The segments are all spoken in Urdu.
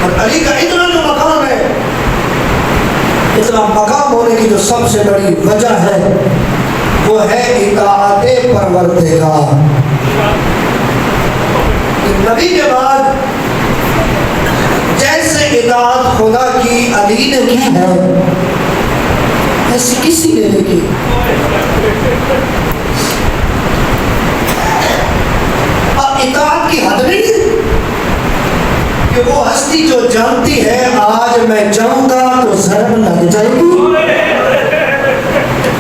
اور علی کا اتنا جو مقام ہے، اتنا مقام ہونے کی جو سب سے بڑی وجہ ہے وہ ہے اطاعت پروردگار۔ نبی کے بعد جیسے اطاعت خدا کی علی نے کی ہے ایسی کسی نے نہیں کی۔ اب اطاعت کی حد نہیں ہے کہ وہ ہستی جو جانتی ہے آج میں جاؤں گا تو ضرب لگ جائے گی۔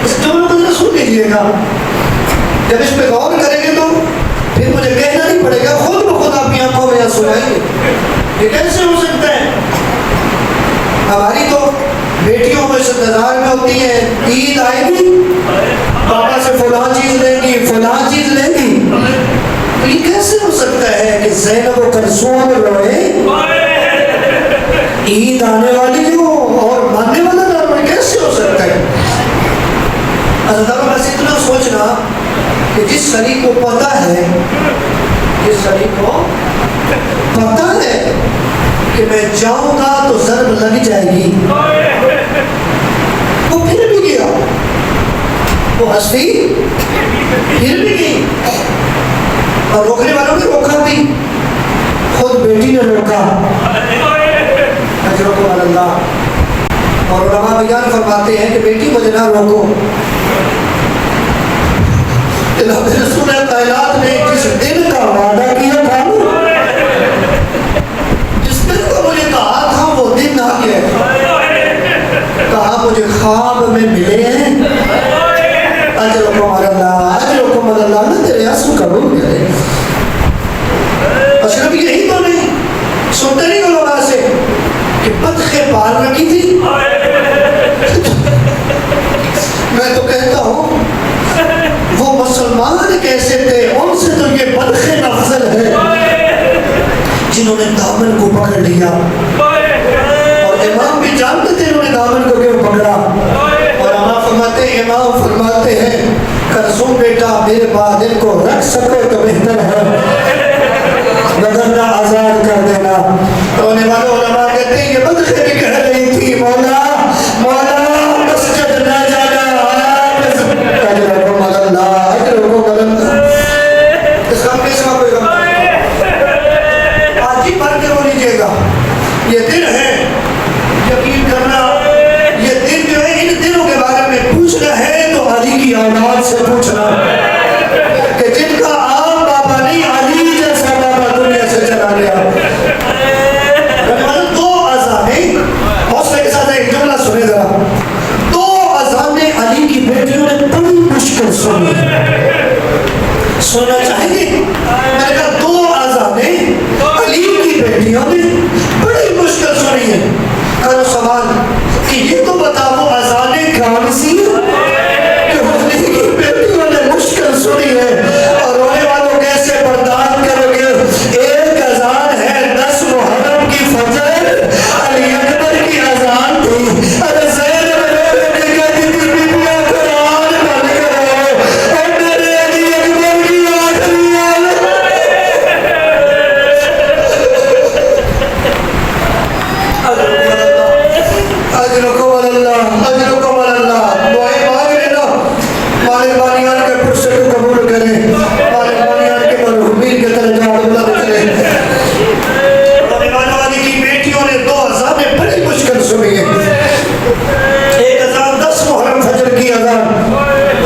اس جملے کو سن لیجیے گا، جب اس پہ غور کریں گے تو پھر مجھے کہنا نہیں پڑے گا، خود بخود آپ کی آنکھوں میں آنسو آئیں گے۔ یہ کیسے ہو سکتا ہے؟ ہماری تو بیٹیوں میں انتظار میں ہوتی ہیں عید آئے گی، پاپا سے فلاں چیز لیں گی، فلاں چیز لیں گی۔ تو یہ کیسے ہو سکتا ہے کہ زینب و کلثوم روئے عید آنے والی ہو اور ماننے والا نہ روئے؟ کیسے ہو سکتا ہے؟ حضرت بس اتنا سوچنا کہ جس شریک کو پتہ ہے، جس شریک کو پتہ ہے کہ میں جاؤں گا تو ضرب لگ جائے گی، وہ پھر بھی گیا، وہ ہستی پھر بھی گئی، اور روکنے والوں نے روکا بھی، خود بیٹی نے روکا، اجرکم اللہ۔ اور علماء بیان فرماتے ہیں کہ بیٹی مجھے نہ روکو، جناب رسول کائنات نے جس دن کا وعدہ کیا تھا، جس دن کو مجھے کہا تھا وہ دن آ گیا، کہا مجھے خواب میں ملے ہیں، اجرکم اللہ، اجرکم اللہ، نہ تیرے آنسو قبول کرے۔ صرف یہی تو نہیں، سنتے نہیں علماء سے کہ بطخیں پال رکھی تھی۔ میں تو کہتا ہوں وہ مسلمان کیسے تھے، ان سے تو یہ بطخیں افضل ہے جنہوں نے دامن کو پکڑ لیا، اور امام بھی جانتے تھے انہوں نے دامن کو کیوں پکڑا۔ اور امام فرماتے ہیں کلثوم بیٹا میرے بعد ان کو رکھ سکو تو بہتر ہے، وگرنہ آزاد کر دینا۔ رونے والے علماء کہتے ہیں یہ بطخیں بھی کہہ رہی تھی مولا مولا مسجد نہ جانا، اجرکم اللہ، اجرکم اللہ۔ اس کا پیسہ کوئی غم نہیں، آج ہی پڑھ کے رو لیجیے گا۔ یہ دن ہے، یقین کرنا، یہ دن جو ہے ان دنوں کے بارے میں پوچھنا ہے تو علی کی اولاد سے پوچھنا، کہ جن کا عام بابا نہیں علی جیسا بابا دنیا سے چلا گیا۔ دو اذانیں، حوصلے کے ساتھ ایک جملہ سنے ذرا، دو اذانیں علی کی بیٹیوں نے بڑی مشکل سنی، سننا چاہیں گے؟ میں نے کہا دو اذانیں علی کی بیٹیوں نے بڑی مشکل سنی ہے۔ کرو سوال کہ یہ تو بتا وہ اذانیں کون سی کہ علی کی بیٹیوں نے مشکل سنی ہے، اور رونے والوں کیسے برداشت کرو گے؟ ایک اذان ہے 10 محرم کی فجر، علی اکبر کی اذان تھی، ارے زینب رو کے کہتی تھی بیبیاں قرآن بند کرو، اور میرے علی اکبر کی آخری اجرکم اللہ، اجرکم اللہ۔ دعائیں مانگ لینا، مالک بانیان کے پرسے کو قبول کریں، مالک بانیان کے مرحومین کے درجات بلند کریں۔ رونے والی کی بیٹیوں نے دو اذانیں بڑی مشکل سنی ہے۔ ایک اذان 10 محرم فجر کی اذان،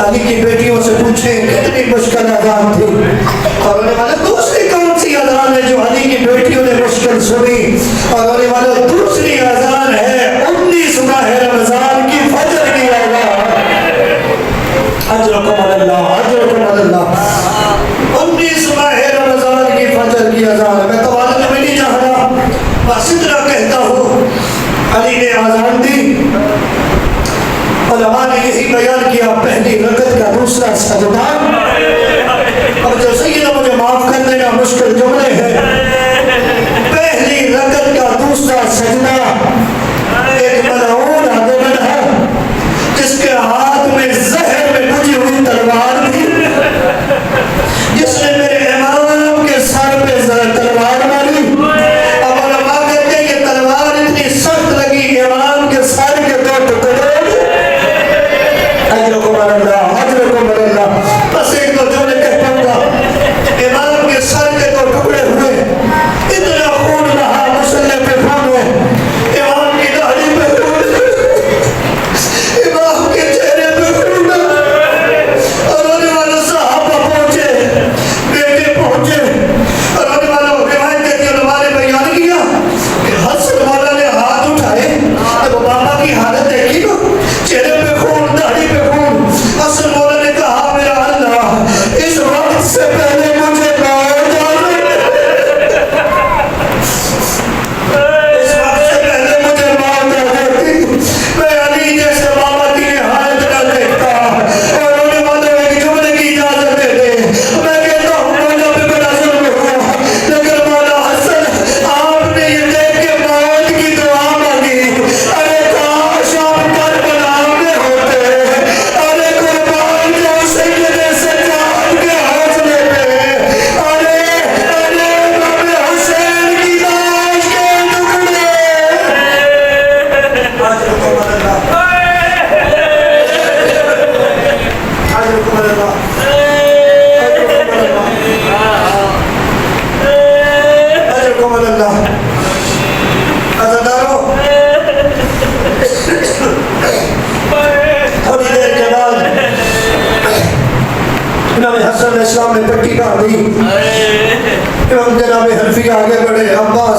علی کی بیٹیوں سے پوچھیں کتنی مشکل اذان تھی، اور رونے والے دوسری کون سی اذان ہے جو علی کی بیٹیوں نے مشکل سنی، اور رونے والے دوسری اذان ہے 19 ماہ رمضان کی فجر کی اذان۔ اجرکم اللہ، اجرکم اللہ، 19 ماہ رمضان کی فجر کی اذان۔ میں توالد میں نہیں جا رہا، بس اتنا کہتا ہوں علی نے اذان دی، علماء نے یہی بیان کیا پہلی رکعت کا دوسرا سجدہ۔ اب جو سیدہ مجھے معاف کر دینا مشکل جملے ہیں، پہلی رکعت کا دوسرا سجدہ